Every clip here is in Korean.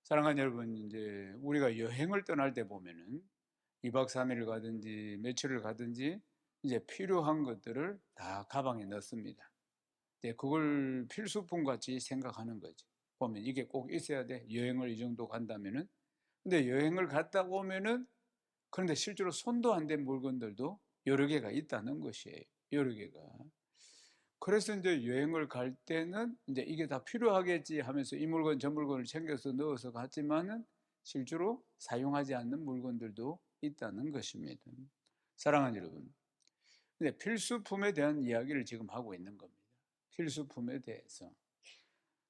사랑하는 여러분, 이제 우리가 여행을 떠날 때 보면은 2박 3일을 가든지 며칠을 가든지 이제 필요한 것들을 다 가방에 넣습니다. 이제 그걸 필수품 같이 생각하는 거죠. 보면 이게 꼭 있어야 돼. 여행을 이 정도 간다면은. 근데 여행을 갔다 오면은 그런데 실제로 손도 안 댄 물건들도 여러 개가 있다는 것이에요. 여러 개가. 그래서 이제 여행을 갈 때는 이제 이게 다 필요하겠지 하면서 이 물건 저 물건을 챙겨서 넣어서 갔지만은 실제로 사용하지 않는 물건들도 있다는 것입니다. 사랑하는 여러분, 근데 필수품에 대한 이야기를 지금 하고 있는 겁니다. 필수품에 대해서.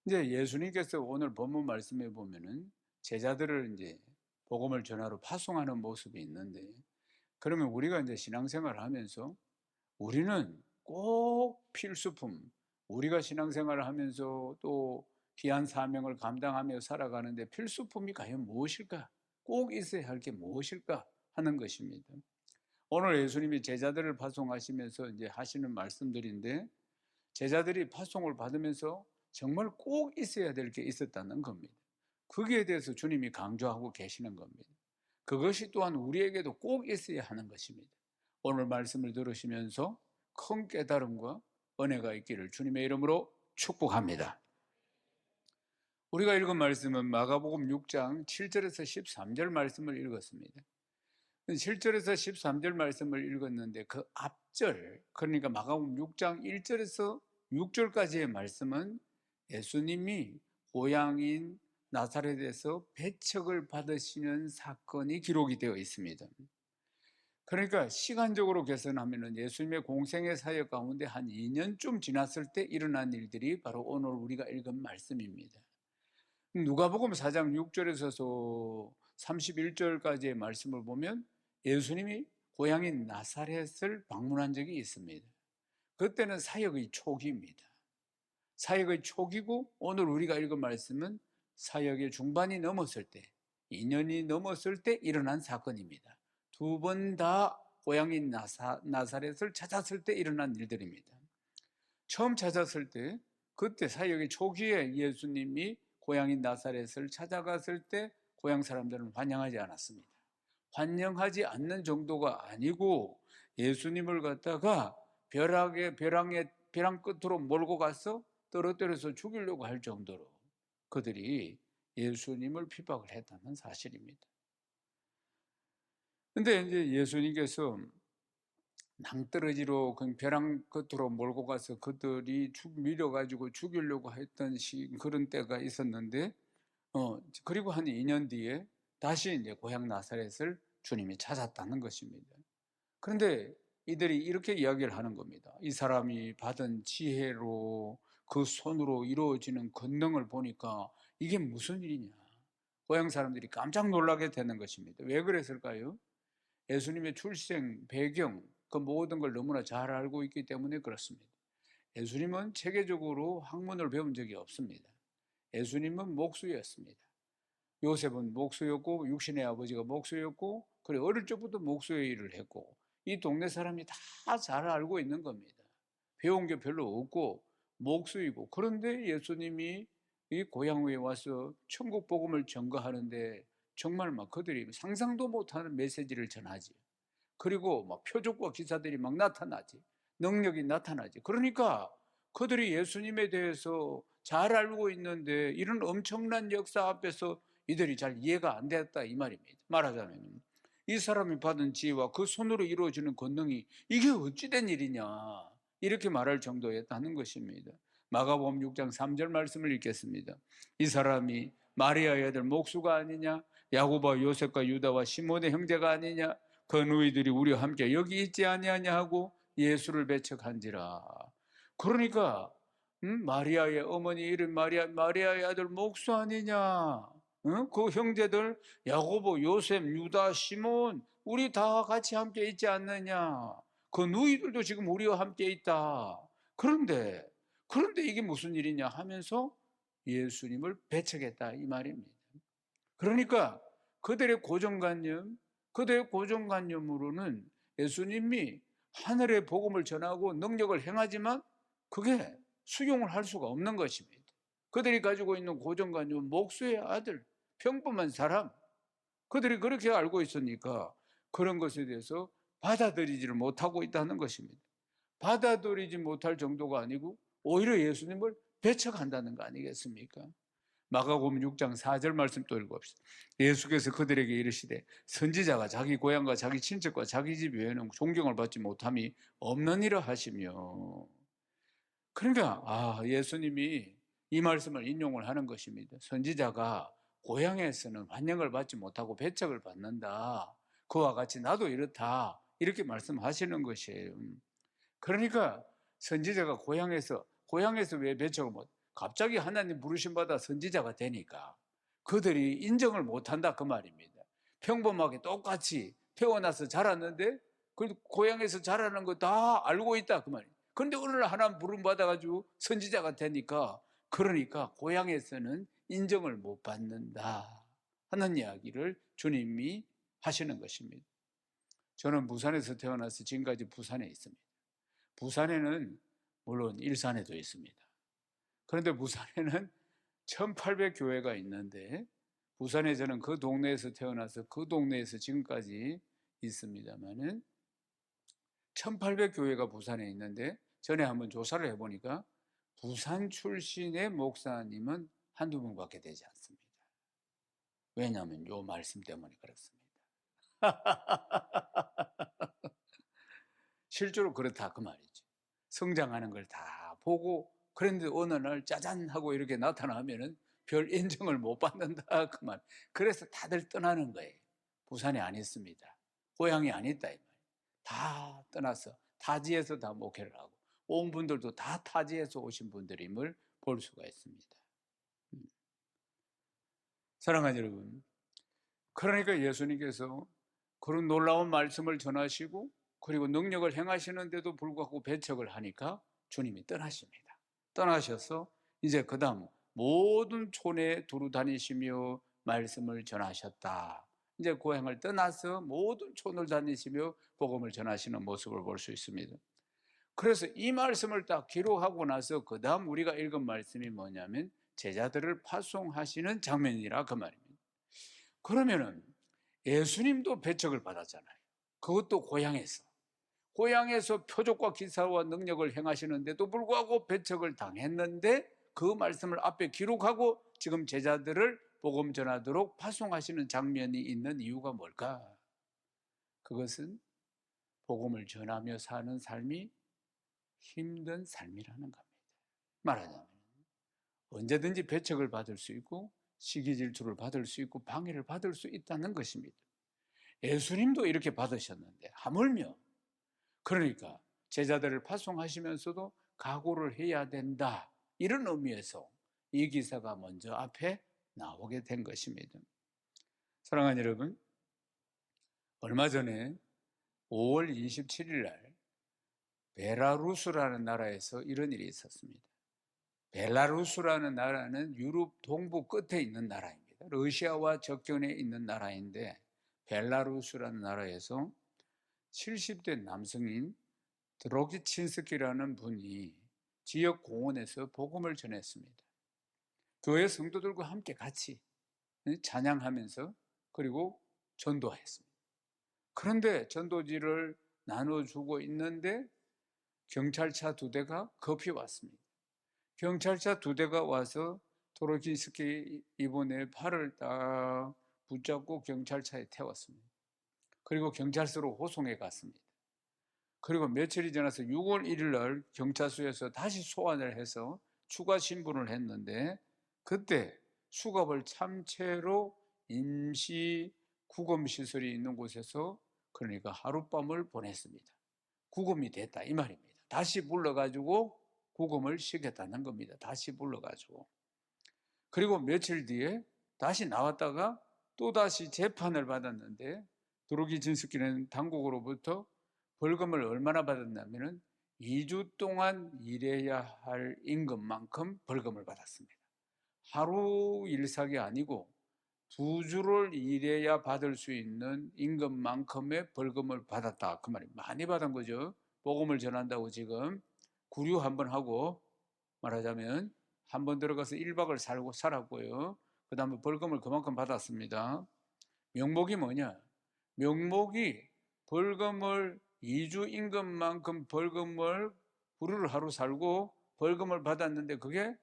이제 예수님께서 오늘 본문 말씀에 보면은 제자들을 이제 복음을 전하러 파송하는 모습이 있는데, 그러면 우리가 이제 신앙생활을 하면서 우리는 꼭 필수품, 우리가 신앙생활을 하면서 또 귀한 사명을 감당하며 살아가는데 필수품이 과연 무엇일까? 꼭 있어야 할 게 무엇일까? 하는 것입니다. 오늘 예수님이 제자들을 파송하시면서 이제 하시는 말씀들인데, 제자들이 파송을 받으면서 정말 꼭 있어야 될 게 있었다는 겁니다. 거기에 대해서 주님이 강조하고 계시는 겁니다. 그것이 또한 우리에게도 꼭 있어야 하는 것입니다. 오늘 말씀을 들으시면서 큰 깨달음과 은혜가 있기를 주님의 이름으로 축복합니다. 우리가 읽은 말씀은 마가복음 6장 7절에서 13절 말씀을 읽었습니다. 7절에서 13절 말씀을 읽었는데 그 앞절, 그러니까 마가복음 6장 1절에서 6절까지의 말씀은 예수님이 고향인 나사렛에서 배척을 받으시는 사건이 기록이 되어 있습니다. 그러니까 시간적으로 계산하면 예수님의 공생의 사역 가운데 한 2년쯤 지났을 때 일어난 일들이 바로 오늘 우리가 읽은 말씀입니다. 누가복음 4장 6절에서 31절까지의 말씀을 보면 예수님이 고향인 나사렛을 방문한 적이 있습니다. 그때는 사역의 초기입니다. 사역의 초기고 오늘 우리가 읽은 말씀은 사역의 중반이 넘었을 때, 2년이 넘었을 때 일어난 사건입니다. 두 번 다 고향인 나사렛을 찾았을 때 일어난 일들입니다. 처음 찾았을 때, 그때 사역의 초기에 예수님이 고향인 나사렛을 찾아갔을 때 고향 사람들은 환영하지 않았습니다. 환영하지 않는 정도가 아니고 예수님을 갖다가 벼랑 끝으로 몰고 가서 떨어뜨려서 죽이려고 할 정도로 그들이 예수님을 핍박을 했다는 사실입니다. 근데 이제 예수님께서 낭떠러지로 그 벼랑 끝으로 몰고 가서 그들이 밀어가지고 죽이려고 했던 그런 때가 있었는데, 그리고 한 2년 뒤에 다시 이제 고향 나사렛을 주님이 찾았다는 것입니다. 그런데 이들이 이렇게 이야기를 하는 겁니다. 이 사람이 받은 지혜로 그 손으로 이루어지는 권능을 보니까 이게 무슨 일이냐. 고향 사람들이 깜짝 놀라게 되는 것입니다. 왜 그랬을까요? 예수님의 출생, 배경, 그 모든 걸 너무나 잘 알고 있기 때문에 그렇습니다. 예수님은 체계적으로 학문을 배운 적이 없습니다. 예수님은 목수였습니다. 요셉은 목수였고 육신의 아버지가 목수였고 그래 어릴 적부터 목수의 일을 했고 이 동네 사람이 다 잘 알고 있는 겁니다. 배운 게 별로 없고 목수이고, 그런데 예수님이 이 고향에 와서 천국 복음을 전거하는데 정말 막 그들이 상상도 못하는 메시지를 전하지. 그리고 막 표적과 기사들이 막 나타나지. 능력이 나타나지. 그러니까 그들이 예수님에 대해서 잘 알고 있는데 이런 엄청난 역사 앞에서 이들이 잘 이해가 안 됐다 이 말입니다. 말하자면 이 사람이 받은 지혜와 그 손으로 이루어지는 권능이 이게 어찌된 일이냐 이렇게 말할 정도였다는 것입니다. 마가복음 6장 3절 말씀을 읽겠습니다. 이 사람이 마리아의 아들 목수가 아니냐, 야고보와 요셉과 유다와 시몬의 형제가 아니냐, 그 너희들이 우리와 함께 여기 있지 아니하냐 하고 예수를 배척한지라. 그러니까 마리아의 어머니 이름 마리아의 아들 목수 아니냐, 그 형제들 야고보, 요셉, 유다, 시몬 우리 다 같이 함께 있지 않느냐. 그 너희들도 지금 우리와 함께 있다. 그런데 이게 무슨 일이냐 하면서 예수님을 배척했다 이 말입니다. 그러니까 그들의 고정관념으로는 예수님이 하늘의 복음을 전하고 능력을 행하지만 그게 수용을 할 수가 없는 것입니다. 그들이 가지고 있는 고정관념은 목수의 아들, 평범한 사람, 그들이 그렇게 알고 있으니까 그런 것에 대해서 받아들이지를 못하고 있다는 것입니다. 받아들이지 못할 정도가 아니고 오히려 예수님을 배척한다는 거 아니겠습니까? 마가복음 6장 4절 말씀 또 읽어봅시다. 예수께서 그들에게 이르시되 선지자가 자기 고향과 자기 친척과 자기 집 외에는 존경을 받지 못함이 없느니라 하시며. 그러니까 예수님이 이 말씀을 인용을 하는 것입니다. 선지자가 고향에서는 환영을 받지 못하고 배척을 받는다. 그와 같이 나도 이렇다. 이렇게 말씀하시는 것이에요. 그러니까 선지자가 고향에서 왜 배척을 못? 갑자기 하나님 부르심 받아 선지자가 되니까 그들이 인정을 못한다 그 말입니다. 평범하게 똑같이 태어나서 자랐는데 그 고향에서 자라는 거 다 알고 있다 그 말이에요. 그런데 어느 날 하나님 부름 받아가지고 선지자가 되니까 그러니까 고향에서는 인정을 못 받는다 하는 이야기를 주님이 하시는 것입니다. 저는 부산에서 태어나서 지금까지 부산에 있습니다. 부산에는 물론 일산에도 있습니다. 그런데 부산에는 1800교회가 있는데 부산에 저는 그 동네에서 태어나서 그 동네에서 지금까지 있습니다만은 1800교회가 부산에 있는데 전에 한번 조사를 해보니까 부산 출신의 목사님은 한두 명밖에 되지 않습니다. 왜냐하면 요 말씀 때문에 그렇습니다. 실제로 그렇다 그 말이죠. 성장하는 걸 다 보고 그런데 어느 날 짜잔 하고 이렇게 나타나면은 별 인정을 못 받는다 그 말. 그래서 다들 떠나는 거예요. 부산에 안 있습니다. 고향이 안 있다 이 말. 다 떠나서 타지에서 다 목회를 하고 온 분들도 다 타지에서 오신 분들임을 볼 수가 있습니다. 사랑하는 여러분, 그러니까 예수님께서 그런 놀라운 말씀을 전하시고 그리고 능력을 행하시는데도 불구하고 배척을 하니까 주님이 떠나십니다. 떠나셔서 이제 그 다음 모든 촌에 두루 다니시며 말씀을 전하셨다. 이제 고향을 떠나서 모든 촌을 다니시며 복음을 전하시는 모습을 볼 수 있습니다. 그래서 이 말씀을 딱 기록하고 나서 그 다음 우리가 읽은 말씀이 뭐냐면 제자들을 파송하시는 장면이라 그 말입니다. 그러면은 예수님도 배척을 받았잖아요. 그것도 고향에서 표적과 기사와 능력을 행하시는데도 불구하고 배척을 당했는데 그 말씀을 앞에 기록하고 지금 제자들을 복음 전하도록 파송하시는 장면이 있는 이유가 뭘까? 그것은 복음을 전하며 사는 삶이 힘든 삶이라는 겁니다. 말하자면 언제든지 배척을 받을 수 있고 시기 질투를 받을 수 있고 방해를 받을 수 있다는 것입니다. 예수님도 이렇게 받으셨는데 하물며 그러니까 제자들을 파송하시면서도 각오를 해야 된다 이런 의미에서 이 기사가 먼저 앞에 나오게 된 것입니다. 사랑하는 여러분, 얼마 전에 5월 27일 날 벨라루스라는 나라에서 이런 일이 있었습니다. 벨라루스라는 나라는 유럽 동부 끝에 있는 나라입니다. 러시아와 접견에 있는 나라인데 벨라루스라는 나라에서 70대 남성인 드로기친스키라는 분이 지역 공원에서 복음을 전했습니다. 교회 성도들과 함께 같이 찬양하면서 그리고 전도했습니다. 그런데 전도지를 나눠주고 있는데 경찰차 2대가 급히 왔습니다. 경찰차 2대가 와서 드로기친스키 이분의 팔을 딱 붙잡고 경찰차에 태웠습니다. 그리고 경찰서로 호송해 갔습니다. 그리고 며칠이 지나서 6월 1일 날 경찰서에서 다시 소환을 해서 추가 신분을 했는데 그때 수갑을 찬 채로 임시 구금시설이 있는 곳에서 그러니까 하룻밤을 보냈습니다. 구금이 됐다 이 말입니다. 다시 불러가지고 구금을 시켰다는 겁니다. 다시 불러가지고. 그리고 며칠 뒤에 다시 나왔다가 또다시 재판을 받았는데 드로기친스키는 당국으로부터 벌금을 얼마나 받았냐면 2주 동안 일해야 할 임금만큼 벌금을 받았습니다. 하루 일삭이 아니고 2주를 일해야 받을 수 있는 임금만큼의 벌금을 받았다 그 말이에요. 많이 받은 거죠. 복음을 전한다고 지금 구류 한번 하고 말하자면 한번 들어가서 1박을 살았고요. 그 다음에 벌금을 그만큼 받았습니다. 명목이 뭐냐? 명목이 벌금을 2주 임금만큼 벌금을 하루를 하루 살고 벌금을 받았는데 그게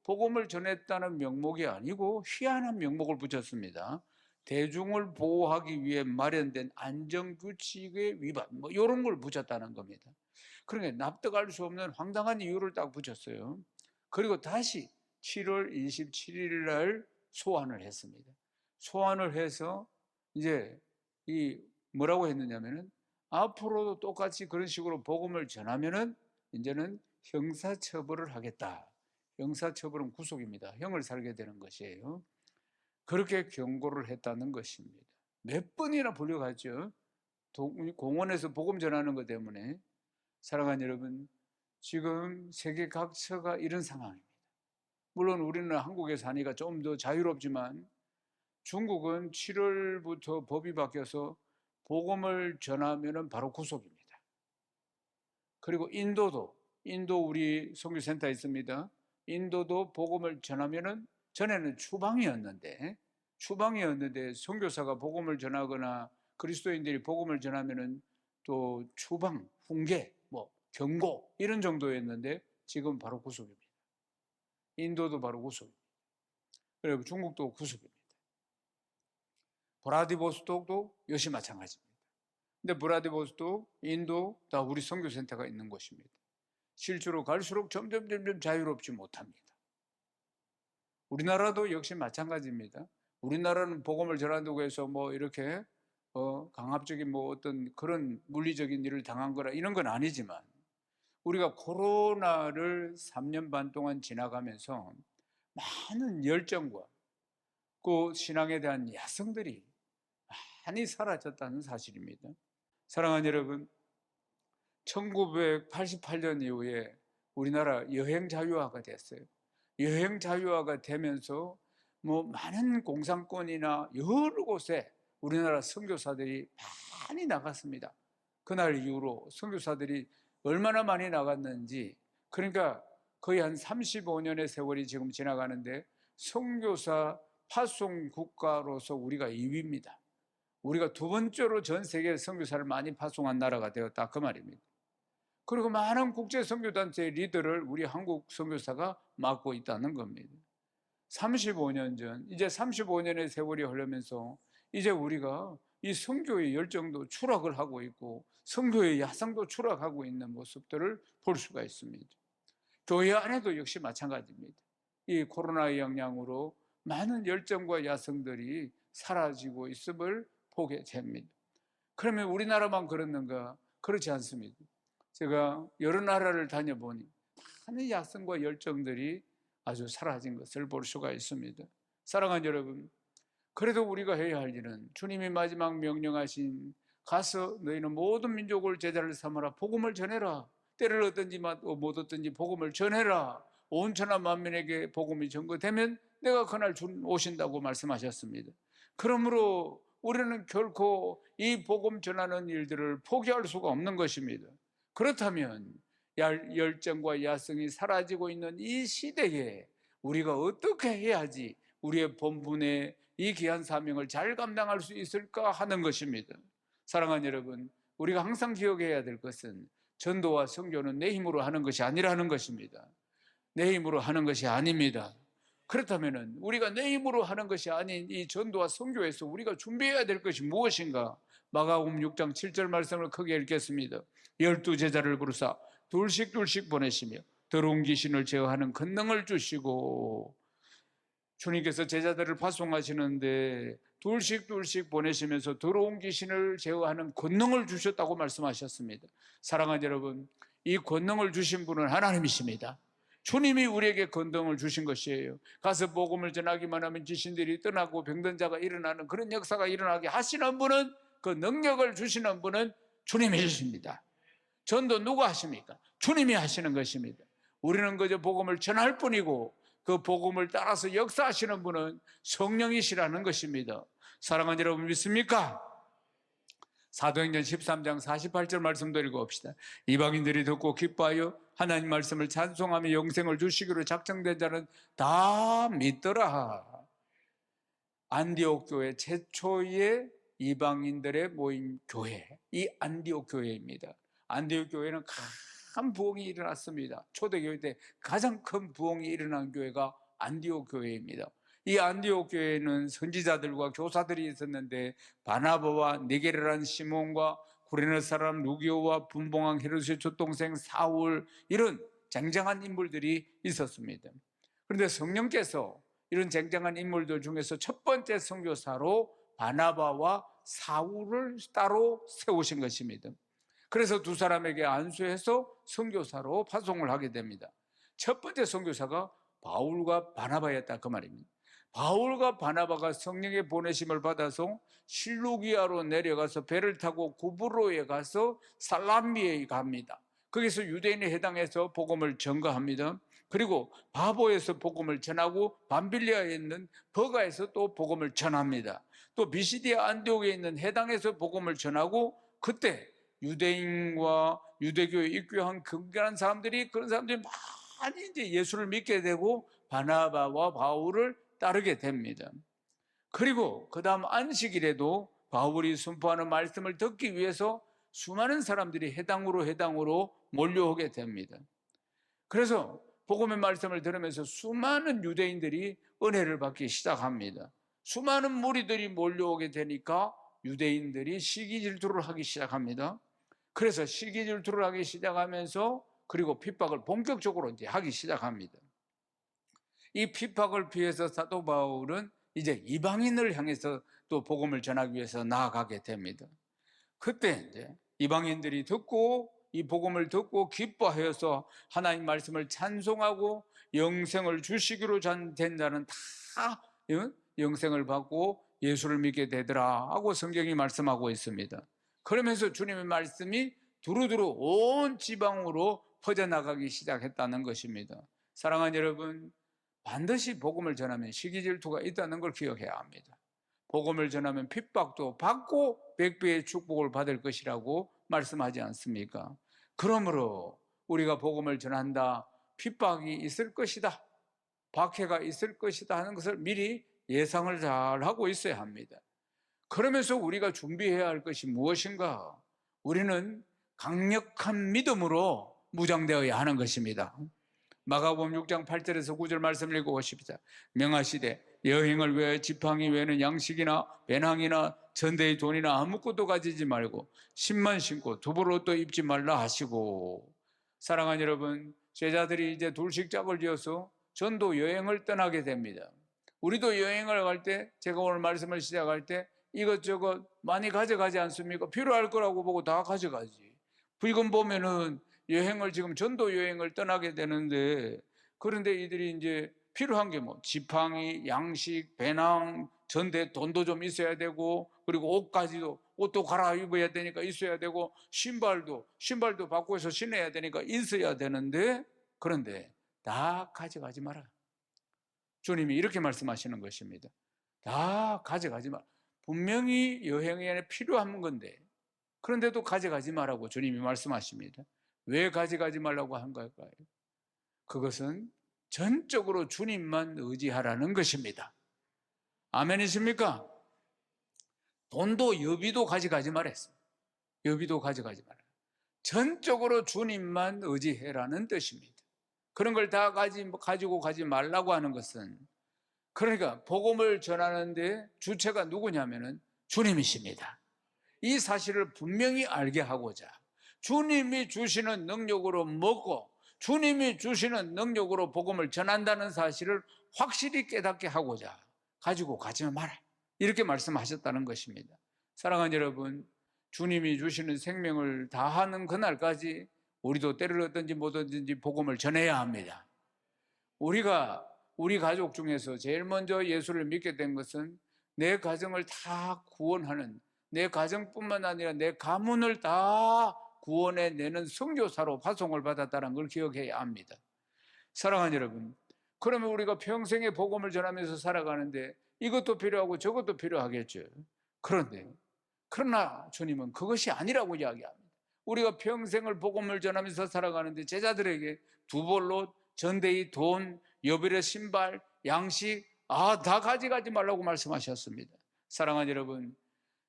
복음을 전했다는 명목이 아니고 희한한 명목을 붙였습니다. 대중을 보호하기 위해 마련된 안전규칙의 위반, 이런 걸 붙였다는 겁니다. 그러니까 납득할 수 없는 황당한 이유를 딱 붙였어요. 그리고 다시 7월 27일 날 소환을 했습니다. 소환을 해서 이제 뭐라고 했느냐면은 앞으로도 똑같이 그런 식으로 복음을 전하면은 이제는 형사처벌을 하겠다. 형사처벌은 구속입니다. 형을 살게 되는 것이에요. 그렇게 경고를 했다는 것입니다. 몇 번이나 불려갔죠. 공원에서 복음 전하는 것 때문에. 사랑하는 여러분, 지금 세계 각처가 이런 상황입니다. 물론 우리는 한국에 사니까 좀 더 자유롭지만 중국은 7월부터 법이 바뀌어서 복음을 전하면 바로 구속입니다. 그리고 인도 우리 선교센터 있습니다. 인도도 복음을 전하면은 전에는 추방이었는데 선교사가 복음을 전하거나 그리스도인들이 복음을 전하면은 또 추방, 훈계, 경고 이런 정도였는데 지금 바로 구속입니다. 인도도 바로 구속입니다. 그리고 중국도 구속입니다. 브라디보스톡도 역시 마찬가지입니다. 근데 브라디보스톡, 인도 다 우리 선교센터가 있는 곳입니다. 실제로 갈수록 점점 자유롭지 못합니다. 우리나라도 역시 마찬가지입니다. 우리나라는 복음을 전한다고 해서 이렇게 강압적인 어떤 그런 물리적인 일을 당한 거라 이런 건 아니지만 우리가 코로나를 3년 반 동안 지나가면서 많은 열정과 그 신앙에 대한 야성들이 많이 사라졌다는 사실입니다. 사랑하는 여러분, 1988년 이후에 우리나라 여행 자유화가 됐어요. 여행 자유화가 되면서 많은 공산권이나 여러 곳에 우리나라 선교사들이 많이 나갔습니다. 그날 이후로 선교사들이 얼마나 많이 나갔는지, 그러니까 거의 한 35년의 세월이 지금 지나가는데 선교사 파송 국가로서 우리가 2위입니다. 우리가 두 번째로 전 세계 선교사를 많이 파송한 나라가 되었다 그 말입니다. 그리고 많은 국제 선교단체의 리더를 우리 한국 선교사가 맡고 있다는 겁니다. 35년 전, 이제 35년의 세월이 흐르면서 이제 우리가 이 선교의 열정도 추락을 하고 있고 선교의 야성도 추락하고 있는 모습들을 볼 수가 있습니다. 교회 안에도 역시 마찬가지입니다. 이 코로나의 영향으로 많은 열정과 야성들이 사라지고 있음을 보게 됩니다. 그러면 우리나라만 그렇는가? 그렇지 않습니다. 제가 여러 나라를 다녀보니 많은 야성과 열정들이 아주 사라진 것을 볼 수가 있습니다. 사랑하는 여러분, 그래도 우리가 해야 할 일은 주님이 마지막 명령하신 가서 너희는 모든 민족을 제자를 삼아라, 복음을 전해라, 때를 얻든지 못 얻든지 복음을 전해라, 온 천하 만민에게 복음이 전거되면 내가 그날 주님 오신다고 말씀하셨습니다. 그러므로 우리는 결코 이 복음 전하는 일들을 포기할 수가 없는 것입니다. 그렇다면 열정과 야성이 사라지고 있는 이 시대에 우리가 어떻게 해야지 우리의 본분의 이 귀한 사명을 잘 감당할 수 있을까 하는 것입니다. 사랑하는 여러분, 우리가 항상 기억해야 될 것은 전도와 선교는 내 힘으로 하는 것이 아니라는 것입니다. 내 힘으로 하는 것이 아닙니다. 그렇다면 우리가 내 힘으로 하는 것이 아닌 이 전도와 선교에서 우리가 준비해야 될 것이 무엇인가? 마가복음 6장 7절 말씀을 크게 읽겠습니다. 12제자를 부르사 둘씩 보내시며 더러운 귀신을 제어하는 권능을 주시고, 주님께서 제자들을 파송하시는데 둘씩 보내시면서 더러운 귀신을 제어하는 권능을 주셨다고 말씀하셨습니다. 사랑하는 여러분, 이 권능을 주신 분은 하나님이십니다. 주님이 우리에게 권능을 주신 것이에요. 가서 복음을 전하기만 하면 귀신들이 떠나고 병든 자가 일어나는 그런 역사가 일어나게 하시는 분은, 그 능력을 주시는 분은 주님이십니다. 전도 누가 하십니까? 주님이 하시는 것입니다. 우리는 그저 복음을 전할 뿐이고 그 복음을 따라서 역사하시는 분은 성령이시라는 것입니다. 사랑하는 여러분, 믿습니까? 사도행전 13장 48절 말씀도 읽어봅시다. 이방인들이 듣고 기뻐하여 하나님 말씀을 찬송하며 영생을 주시기로 작정된 자는 다 믿더라. 안디옥 교회 최초의 이방인들의 모임 교회, 이 안디옥 교회입니다. 안디옥 교회는 큰 부흥이 일어났습니다. 초대교회 때 가장 큰 부흥이 일어난 교회가 안디옥 교회입니다. 이 안디옥 교회는 선지자들과 교사들이 있었는데 바나바와 니게르라는 시몬과 구레네 사람 루기오와 분봉왕 헤롯의 맏동생 사울, 이런 쟁쟁한 인물들이 있었습니다. 그런데 성령께서 이런 쟁쟁한 인물들 중에서 첫 번째 선교사로 바나바와 사울을 따로 세우신 것입니다. 그래서 두 사람에게 안수해서 선교사로 파송을 하게 됩니다. 첫 번째 선교사가 바울과 바나바였다, 그 말입니다. 바울과 바나바가 성령의 보내심을 받아서 실루기아로 내려가서 배를 타고 구브로에 가서 살라미에 갑니다. 거기서 유대인에 해당해서 복음을 전가합니다. 그리고 바보에서 복음을 전하고 밤빌리아에 있는 버가에서 또 복음을 전합니다. 또 비시디아 안디옥에 있는 해당에서 복음을 전하고, 그때 유대인과 유대교에 입교한 경건한 사람들이, 그런 사람들이 많이 이제 예수를 믿게 되고 바나바와 바울을 따르게 됩니다. 그리고 그 다음 안식일에도 바울이 선포하는 말씀을 듣기 위해서 수많은 사람들이 해당으로 몰려오게 됩니다. 그래서 복음의 말씀을 들으면서 수많은 유대인들이 은혜를 받기 시작합니다. 수많은 무리들이 몰려오게 되니까 유대인들이 시기 질투를 하기 시작합니다. 그래서 시기 질투를 하기 시작하면서 그리고 핍박을 본격적으로 이제 하기 시작합니다. 이 핍박을 피해서 사도 바울은 이제 이방인을 향해서 또 복음을 전하기 위해서 나아가게 됩니다. 그때 이제 이방인들이 듣고 이 복음을 듣고 기뻐하여서 하나님 말씀을 찬송하고 영생을 주시기로 된 자는 다 영생을 받고 예수를 믿게 되더라 하고 성경이 말씀하고 있습니다. 그러면서 주님의 말씀이 두루두루 온 지방으로 퍼져나가기 시작했다는 것입니다. 사랑하는 여러분, 반드시 복음을 전하면 시기질투가 있다는 걸 기억해야 합니다. 복음을 전하면 핍박도 받고 백배의 축복을 받을 것이라고 말씀하지 않습니까? 그러므로 우리가 복음을 전한다, 핍박이 있을 것이다, 박해가 있을 것이다 하는 것을 미리 예상을 잘 하고 있어야 합니다. 그러면서 우리가 준비해야 할 것이 무엇인가? 우리는 강력한 믿음으로 무장되어야 하는 것입니다. 마가복음 6장 8절에서 9절 말씀을 읽어보십시다. 명하시되 여행을 위하여 지팡이 외에는 양식이나 배낭이나 전대의 돈이나 아무것도 가지지 말고 신만 신고 두벌 옷도 입지 말라 하시고. 사랑하는 여러분, 제자들이 이제 둘씩 짝을 지어서 전도 여행을 떠나게 됩니다. 우리도 여행을 갈 때, 제가 오늘 말씀을 시작할 때 이것저것 많이 가져가지 않습니까? 필요할 거라고 보고 다 가져가지. 지금 보면은 여행을, 지금 전도 여행을 떠나게 되는데, 그런데 이들이 이제 필요한 게 뭐 지팡이, 양식, 배낭, 전대, 돈도 좀 있어야 되고, 그리고 옷까지도, 옷도 갈아입어야 되니까 있어야 되고, 신발도 바꿔서 신어야 되니까 있어야 되는데, 그런데 다 가져가지 마라. 주님이 이렇게 말씀하시는 것입니다. 다 가져가지 마라. 분명히 여행에 필요한 건데, 그런데도 가져가지 말라고 주님이 말씀하십니다. 왜 가져가지 말라고 한 걸까요? 그것은 전적으로 주님만 의지하라는 것입니다. 아멘이십니까? 돈도 여비도 가져가지 말았습니다. 여비도 가져가지 마라. 전적으로 주님만 의지해라는 뜻입니다. 그런 걸 다 가지고 가지 말라고 하는 것은, 그러니까 복음을 전하는데 주체가 누구냐면은 주님이십니다. 이 사실을 분명히 알게 하고자 주님이 주시는 능력으로 먹고 주님이 주시는 능력으로 복음을 전한다는 사실을 확실히 깨닫게 하고자 가지고 가지 마라, 이렇게 말씀하셨다는 것입니다. 사랑하는 여러분, 주님이 주시는 생명을 다하는 그날까지 우리도 때를 얻든지 못 얻든지 복음을 전해야 합니다. 우리가 우리 가족 중에서 제일 먼저 예수를 믿게 된 것은 내 가정을 다 구원하는, 내 가정뿐만 아니라 내 가문을 다 구원해내는 선교사로 파송을 받았다는 걸 기억해야 합니다. 사랑하는 여러분, 그러면 우리가 평생에 복음을 전하면서 살아가는데 이것도 필요하고 저것도 필요하겠죠. 그러나 주님은 그것이 아니라고 이야기합니다. 우리가 평생을 복음을 전하면서 살아가는데 제자들에게 두 볼로 전대의 돈, 여별의 신발, 양식 다 가져가지 말라고 말씀하셨습니다. 사랑하는 여러분,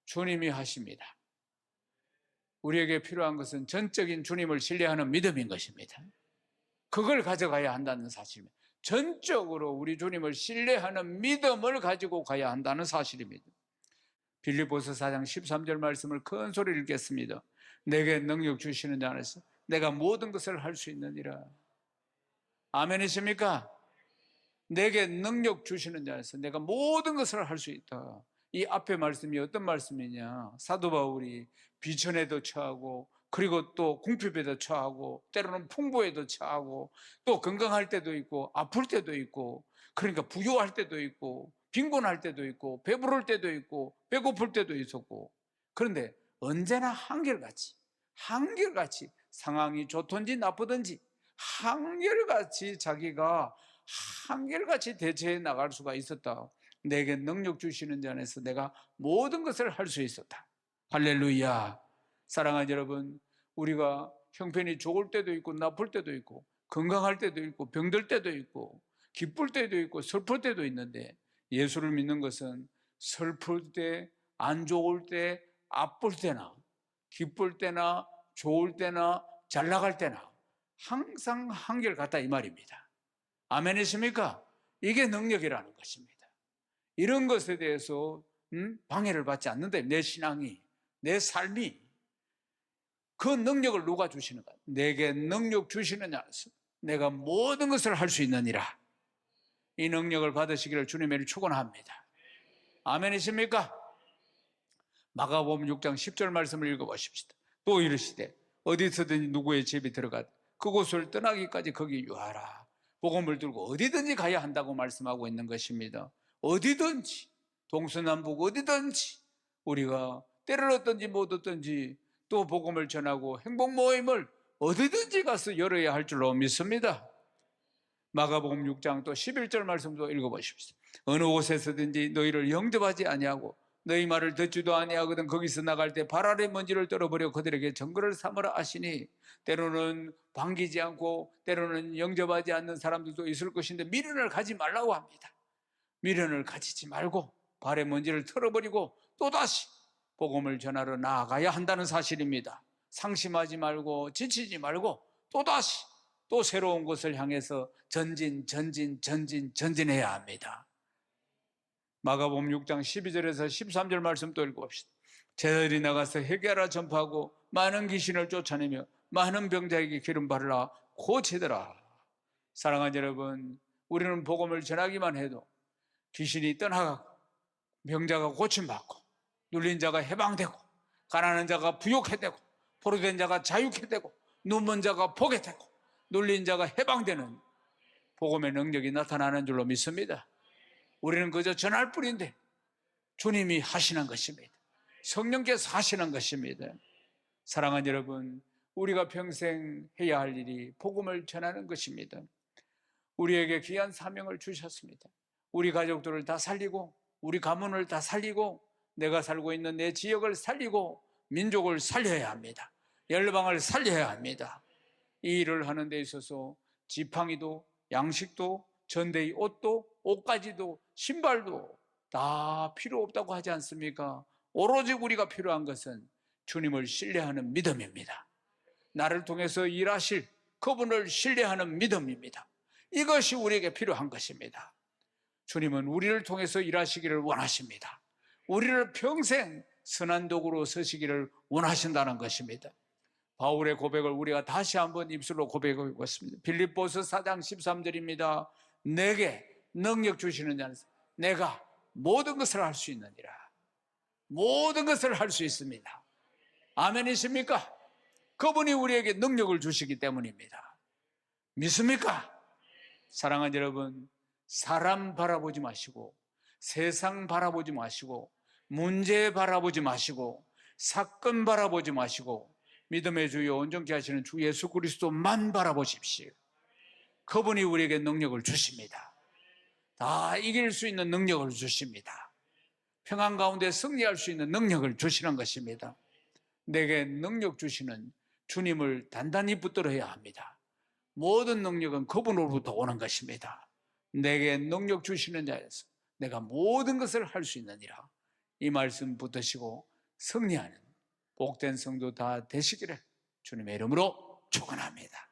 주님이 하십니다. 우리에게 필요한 것은 전적인 주님을 신뢰하는 믿음인 것입니다. 그걸 가져가야 한다는 사실입니다. 전적으로 우리 주님을 신뢰하는 믿음을 가지고 가야 한다는 사실입니다. 빌립보서 4장 13절 말씀을 큰 소리로 읽겠습니다. 내게 능력 주시는 자 안에서 내가 모든 것을 할 수 있느니라. 아멘이십니까? 내게 능력 주시는 자 안에서 내가 모든 것을 할 수 있다. 이 앞에 말씀이 어떤 말씀이냐? 사도 바울이 비천에도 처하고, 그리고 또 궁핍에도 처하고, 때로는 풍부에도 처하고, 또 건강할 때도 있고 아플 때도 있고, 그러니까 부유할 때도 있고 빈곤할 때도 있고 배부를 때도 있고 배고플 때도 있었고, 그런데 언제나 한결같이 상황이 좋든지 나쁘든지 한결같이 자기가 한결같이 대처해 나갈 수가 있었다. 내게 능력 주시는 자 안에서 내가 모든 것을 할 수 있었다. 할렐루야. 사랑하는 여러분, 우리가 형편이 좋을 때도 있고 나쁠 때도 있고 건강할 때도 있고 병들 때도 있고 기쁠 때도 있고 슬플 때도 있는데, 예수를 믿는 것은 슬플 때, 안 좋을 때, 아플 때나 기쁠 때나 좋을 때나 잘 나갈 때나 항상 한결같다 이 말입니다. 아멘이십니까? 이게 능력이라는 것입니다. 이런 것에 대해서 방해를 받지 않는다. 내 신앙이, 내 삶이. 그 능력을 누가 주시는가? 내게 능력 주시는 자로서 내가 모든 것을 할 수 있느니라. 이 능력을 받으시기를 주님을 축원합니다. 아멘이십니까? 마가복음 6장 10절 말씀을 읽어보십시다. 또 이르시되 어디서든지 누구의 집에 들어가도 그곳을 떠나기까지 거기 유하라. 복음을 들고 어디든지 가야 한다고 말씀하고 있는 것입니다. 어디든지, 동서남북 어디든지 우리가 때를 얻든지 못 얻든지 또 복음을 전하고 행복 모임을 어디든지 가서 열어야 할 줄로 믿습니다. 마가복음 6장 또 11절 말씀도 읽어보십시오. 어느 곳에서든지 너희를 영접하지 아니하고 너희 말을 듣지도 아니하거든 거기서 나갈 때 발 아래 먼지를 떨어버려 그들에게 증거를 삼으라 하시니, 때로는 반기지 않고 때로는 영접하지 않는 사람들도 있을 것인데 미련을 가지 말라고 합니다. 미련을 가지지 말고 발에 먼지를 털어버리고 또다시 복음을 전하러 나아가야 한다는 사실입니다. 상심하지 말고 지치지 말고 또다시 또 새로운 곳을 향해서 전진해야 합니다. 마가복음 6장 12절에서 13절 말씀 또 읽어봅시다. 제자들이 나가서 회개하라 전파하고 많은 귀신을 쫓아내며 많은 병자에게 기름 바르라 고치더라. 사랑하는 여러분, 우리는 복음을 전하기만 해도 귀신이 떠나가고 병자가 고침받고 눌린 자가 해방되고 가난한 자가 부욕해 되고 포로된 자가 자유케 되고 눈먼 자가 보게 되고 눌린 자가 해방되는 복음의 능력이 나타나는 줄로 믿습니다. 우리는 그저 전할 뿐인데 주님이 하시는 것입니다. 성령께서 하시는 것입니다. 사랑하는 여러분, 우리가 평생 해야 할 일이 복음을 전하는 것입니다. 우리에게 귀한 사명을 주셨습니다. 우리 가족들을 다 살리고 우리 가문을 다 살리고 내가 살고 있는 내 지역을 살리고 민족을 살려야 합니다. 열방을 살려야 합니다. 이 일을 하는 데 있어서 지팡이도 양식도 전대의 옷도 옷가지도 신발도 다 필요 없다고 하지 않습니까? 오로지 우리가 필요한 것은 주님을 신뢰하는 믿음입니다. 나를 통해서 일하실 그분을 신뢰하는 믿음입니다. 이것이 우리에게 필요한 것입니다. 주님은 우리를 통해서 일하시기를 원하십니다. 우리를 평생 선한 도구로 서시기를 원하신다는 것입니다. 바울의 고백을 우리가 다시 한번 입술로 고백하고 있습니다. 빌립보서 4장 13절입니다. 내게 능력 주시는 자는 내가 모든 것을 할 수 있느니라. 모든 것을 할 수 있습니다. 아멘이십니까? 그분이 우리에게 능력을 주시기 때문입니다. 믿습니까? 사랑하는 여러분, 사람 바라보지 마시고 세상 바라보지 마시고 문제 바라보지 마시고 사건 바라보지 마시고 믿음의 주여 온전케 하시는 주 예수 그리스도만 바라보십시오. 그분이 우리에게 능력을 주십니다. 다 이길 수 있는 능력을 주십니다. 평안 가운데 승리할 수 있는 능력을 주시는 것입니다. 내게 능력 주시는 주님을 단단히 붙들어야 합니다. 모든 능력은 그분으로부터 오는 것입니다. 내게 능력 주시는 자에서 내가 모든 것을 할 수 있느니라. 이 말씀 붙드시고 승리하는 복된 성도 다 되시기를 주님의 이름으로 축원합니다.